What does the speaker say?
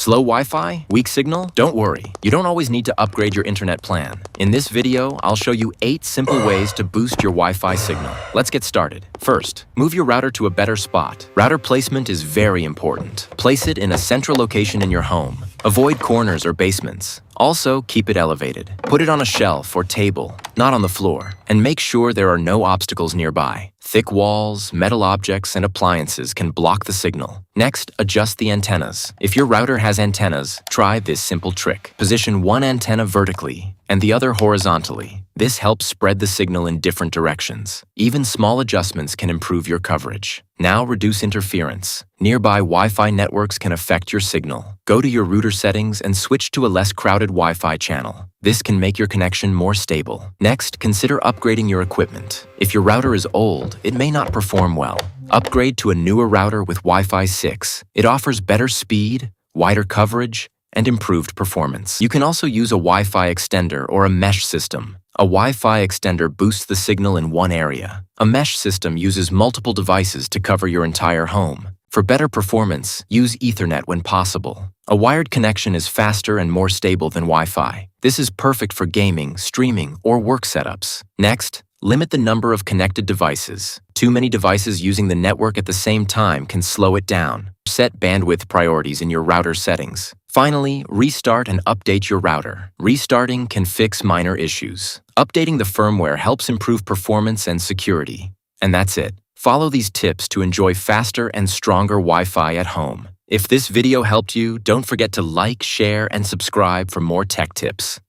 Slow Wi-Fi? Weak signal? Don't worry. You don't always need to upgrade your internet plan. In this video, I'll show you 8 simple ways to boost your Wi-Fi signal. Let's get started. First, move your router to a better spot. Router placement is very important. Place it in a central location in your home. Avoid corners or basements. Also, keep it elevated. Put it on a shelf or table, not on the floor, and make sure there are no obstacles nearby. Thick walls, metal objects, and appliances can block the signal. Next, adjust the antennas. If your router has antennas, try this simple trick. Position one antenna vertically and the other horizontally. This helps spread the signal in different directions. Even small adjustments can improve your coverage. Now reduce interference. Nearby Wi-Fi networks can affect your signal. Go to your router settings and switch to a less crowded Wi-Fi channel. This can make your connection more stable. Next, consider upgrading your equipment. If your router is old, it may not perform well. Upgrade to a newer router with Wi-Fi 6. It offers better speed, wider coverage, and improved performance. You can also use a Wi-Fi extender or a mesh system. A Wi-Fi extender boosts the signal in one area. A mesh system uses multiple devices to cover your entire home. For better performance, use Ethernet when possible. A wired connection is faster and more stable than Wi-Fi. This is perfect for gaming, streaming, or work setups. Next, limit the number of connected devices. Too many devices using the network at the same time can slow it down. Set bandwidth priorities in your router settings. Finally, restart and update your router. Restarting can fix minor issues. Updating the firmware helps improve performance and security. And that's it. Follow these tips to enjoy faster and stronger Wi-Fi at home. If this video helped you, don't forget to like, share, and subscribe for more tech tips.